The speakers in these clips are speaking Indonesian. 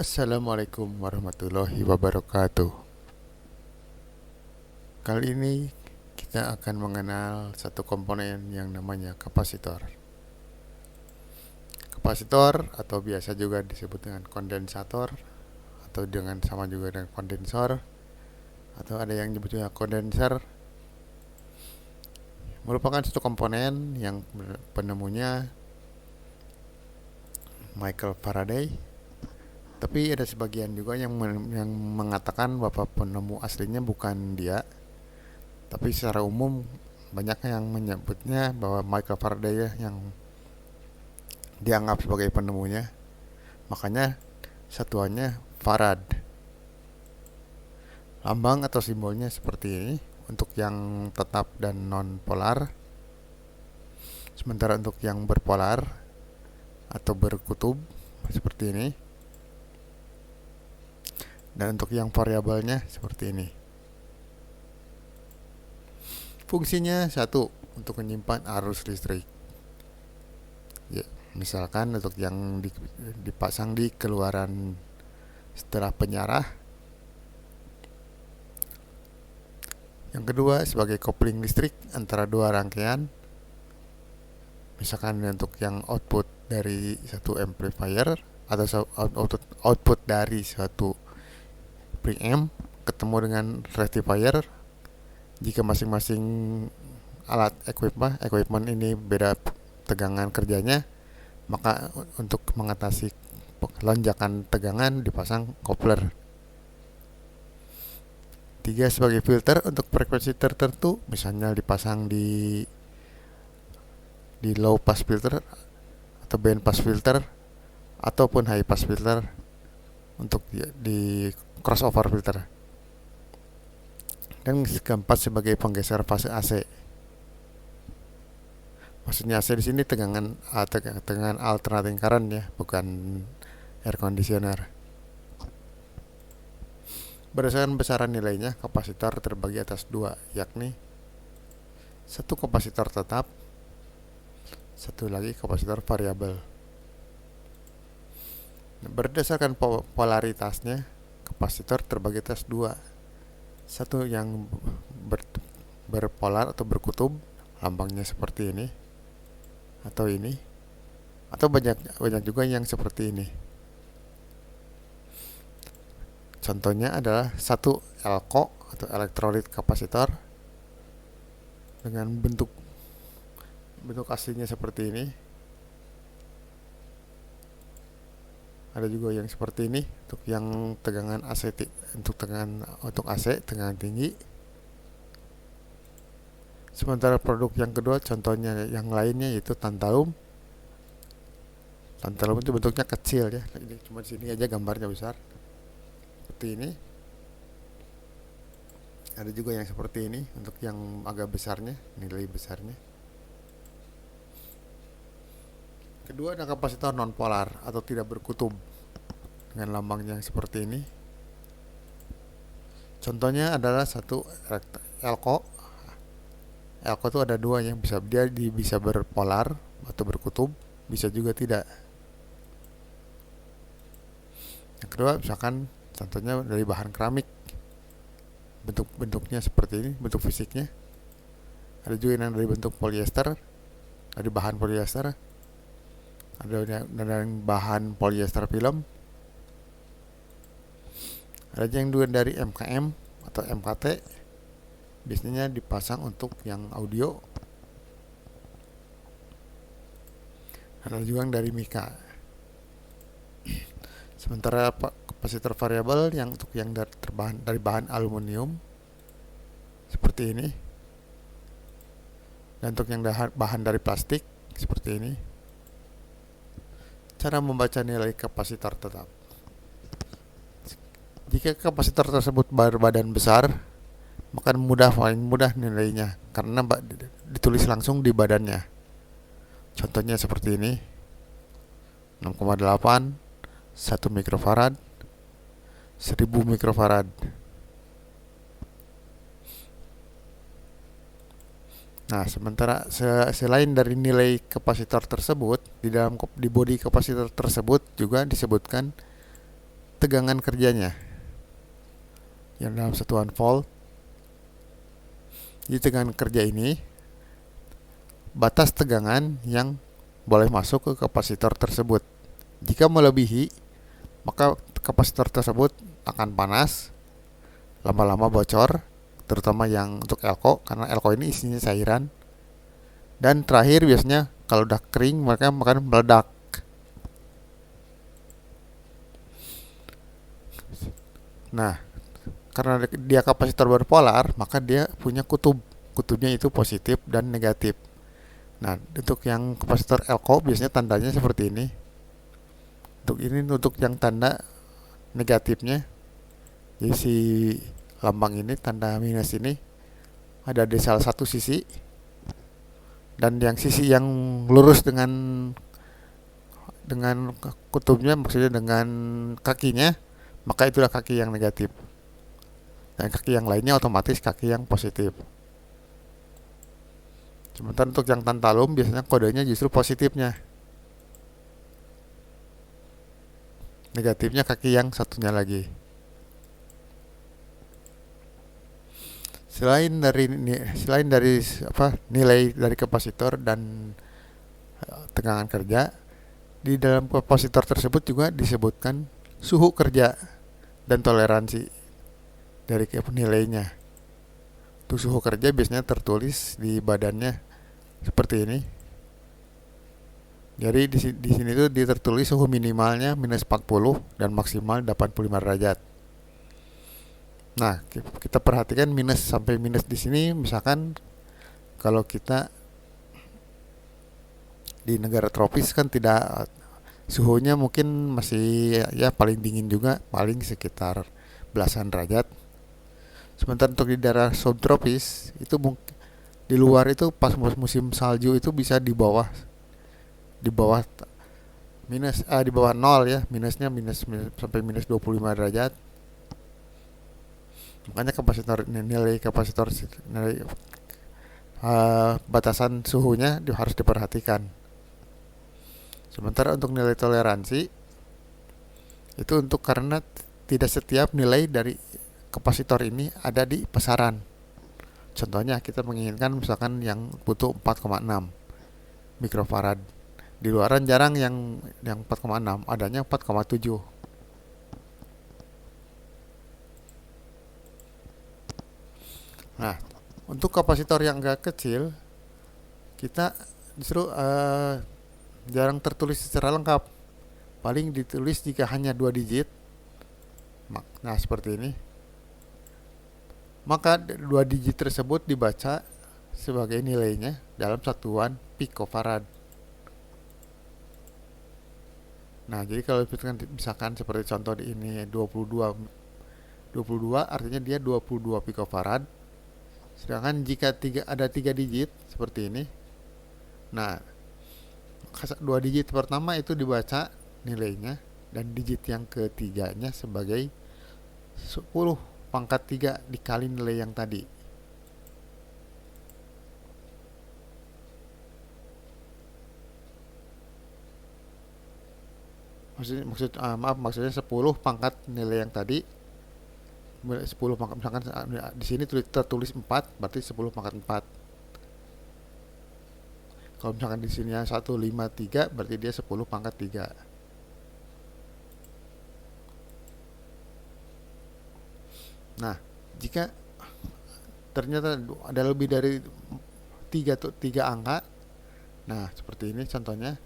Assalamualaikum warahmatullahi wabarakatuh. Kali ini kita akan mengenal satu komponen yang namanya kapasitor. Kapasitor atau biasa juga disebut dengan kondensator atau dengan sama juga dengan kondensor atau ada yang nyebutnya kondenser, merupakan satu komponen yang penemunya Michael Faraday. Tapi ada sebagian juga yang mengatakan bahwa penemu aslinya bukan dia. Tapi secara umum banyak yang menyebutnya bahwa Michael Faraday yang dianggap sebagai penemunya. Makanya satuannya farad. Lambang atau simbolnya seperti ini untuk yang tetap dan non polar. Sementara untuk yang berpolar atau berkutub seperti ini. Dan untuk yang variabelnya seperti ini. Fungsinya satu, untuk menyimpan arus listrik. Ya, misalkan untuk yang dipasang di keluaran setelah penyarah. Yang kedua, sebagai kopling listrik antara dua rangkaian. Misalkan untuk yang output dari satu amplifier atau output dari suatu preamp ketemu dengan rectifier. Jika masing-masing alat equipment ini beda tegangan kerjanya, maka untuk mengatasi lonjakan tegangan dipasang coupler. 3, sebagai filter untuk frekuensi tertentu, misalnya dipasang di low pass filter atau band pass filter ataupun high pass filter untuk di crossover filter. Dan keempat, sebagai penggeser fase AC. Maksudnya AC di sini tegangan alternating current ya, bukan air conditioner. Berdasarkan besaran nilainya, kapasitor terbagi atas dua, yakni satu kapasitor tetap, satu lagi kapasitor variabel. Berdasarkan polaritasnya, kapasitor terbagi atas dua. Satu yang berpolar atau berkutub, lambangnya seperti ini atau ini, atau banyak juga yang seperti ini. Contohnya adalah satu elko atau elektrolit kapasitor dengan bentuk aslinya seperti ini. Ada juga yang seperti ini untuk yang tegangan AC, untuk AC tegangan tinggi. Sementara produk yang kedua, contohnya yang lainnya yaitu tantalum. Tantalum itu bentuknya kecil ya. Ini cuma di sini aja gambarnya besar. Seperti ini. Ada juga yang seperti ini untuk yang agak besarnya, nilai besarnya. Kedua, ada kapasitor non polar atau tidak berkutub dengan lambangnya seperti ini. Contohnya adalah satu elko. Elko itu ada dua yang bisa berpolar atau berkutub, bisa juga tidak. Yang kedua, misalkan contohnya dari bahan keramik. Bentuknya seperti ini, bentuk fisiknya. Ada juga yang dari bentuk polyester, dari bahan polyester. Ada yang bahan polyester film. Ada yang juga dari MKM atau MKT. Biasanya dipasang untuk yang audio. Ada juga yang dari mika. Sementara kapasitor variabel yang untuk yang dari bahan aluminium seperti ini. Dan untuk yang bahan dari plastik seperti ini. Cara membaca nilai kapasitor tetap. Jika kapasitor tersebut berbadan besar, maka paling mudah nilainya karena ditulis langsung di badannya. Contohnya seperti ini. 6,8, 1 mikrofarad, 1000 mikrofarad. Nah, sementara selain dari nilai kapasitor tersebut, di bodi kapasitor tersebut juga disebutkan tegangan kerjanya yang dalam satuan volt. Di tegangan kerja ini batas tegangan yang boleh masuk ke kapasitor tersebut. Jika melebihi, maka kapasitor tersebut akan panas, lama-lama bocor, terutama yang untuk elko, karena elko ini isinya cairan. Dan terakhir biasanya kalau udah kering mereka akan meledak. Nah, karena dia kapasitor berpolar, maka dia punya kutub. Kutubnya itu positif dan negatif. Nah, untuk yang kapasitor elko biasanya tandanya seperti ini. Untuk yang tanda negatifnya. Jadi si lambang ini, tanda minus ini ada di salah satu sisi, dan yang sisi yang lurus dengan kutubnya, maksudnya dengan kakinya, maka itulah kaki yang negatif. Dan kaki yang lainnya otomatis kaki yang positif. Sementara untuk yang tantalum biasanya kodenya justru positifnya. Negatifnya kaki yang satunya lagi. Selain dari nilai dari kapasitor dan tegangan kerja, di dalam kapasitor tersebut juga disebutkan suhu kerja dan toleransi dari nilainya. Untuk suhu kerja biasanya tertulis di badannya seperti ini. Jadi di sini tuh tertulis suhu minimalnya minus 40 dan maksimal 85 derajat. Nah, kita perhatikan minus sampai minus di sini, misalkan kalau kita di negara tropis kan tidak, suhunya mungkin masih ya paling dingin juga, paling sekitar belasan derajat. Sementara untuk di daerah subtropis itu di luar itu pas musim salju itu bisa di bawah di bawah 0 ya, minusnya sampai minus 25 derajat. Makanya nilai batasan suhunya harus diperhatikan. Sementara untuk nilai toleransi itu karena tidak setiap nilai dari kapasitor ini ada di pasaran. Contohnya kita menginginkan misalkan yang butuh 4,6 mikrofarad. Di luaran jarang yang 4,6, adanya 4,7. Nah, untuk kapasitor yang agak kecil, kita justru jarang tertulis secara lengkap. Paling ditulis jika hanya 2 digit. Nah, seperti ini. Maka 2 digit tersebut dibaca sebagai nilainya dalam satuan picofarad. Nah, jadi kalau misalkan seperti contoh ini 22 artinya dia 22 picofarad. Sedangkan jika ada 3 digit seperti ini, nah 2 digit pertama itu dibaca nilainya, dan digit yang ketiganya sebagai 10 pangkat 3 dikali nilai yang tadi. Maksudnya 10 pangkat nilai yang tadi, 10 pangkat, misalkan di sini tertulis 4, berarti 10 pangkat 4. Kalau misalkan di sini 153, berarti dia 10 pangkat 3. Nah, jika ternyata ada lebih dari 3 angka, nah seperti ini contohnya,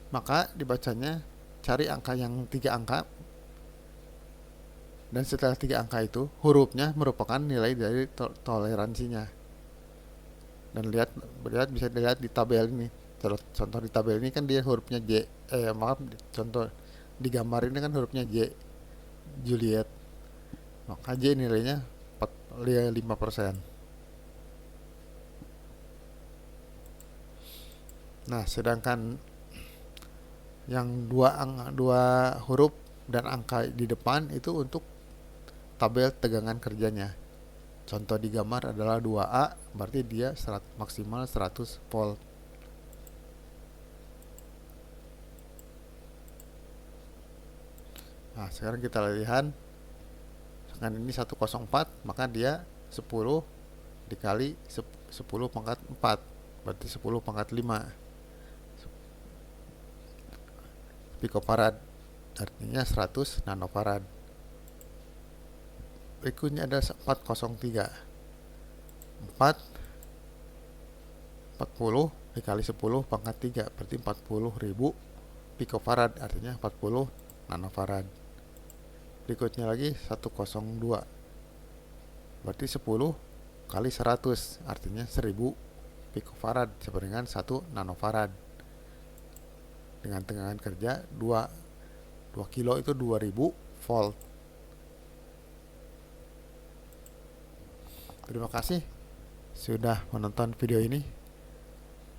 maka dibacanya cari angka yang 3 angka, dan setelah 3 angka itu hurufnya merupakan nilai dari toleransinya. Dan bisa dilihat di tabel ini. Contoh di tabel ini kan dia hurufnya J, contoh di gambar ini kan hurufnya J, Juliet. Maka J nilainya 5%. Nah, sedangkan yang dua huruf dan angka di depan itu untuk tabel tegangan kerjanya. Contoh di gambar adalah 2A, berarti dia maksimal 100 volt. Nah, sekarang kita lihat, misalkan ini 104, maka dia 10 dikali 10 pangkat 4, berarti 10 pangkat 5 picofarad, artinya 100 nanofarad. Berikutnya ada 403. 40 dikali 10 pangkat 3, berarti 40.000 picofarad, artinya 40 nanofarad. Berikutnya lagi 102, berarti 10 kali 100, artinya 1000 picofarad, sama dengan 1 nanofarad. Dengan tegangan kerja 2 kilo itu 2000 volt. Terima kasih sudah menonton video ini.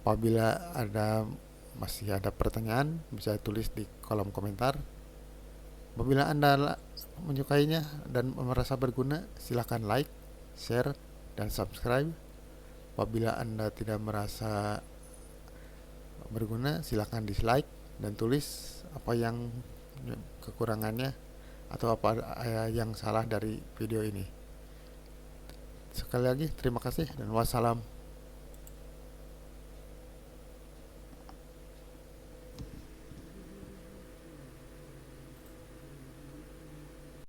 Apabila masih ada pertanyaan, bisa tulis di kolom komentar. Apabila Anda menyukainya dan merasa berguna, silakan like, share, dan subscribe. Apabila Anda tidak merasa berguna, silakan dislike dan tulis apa yang kekurangannya atau apa yang salah dari video ini. Sekali lagi terima kasih dan wassalam.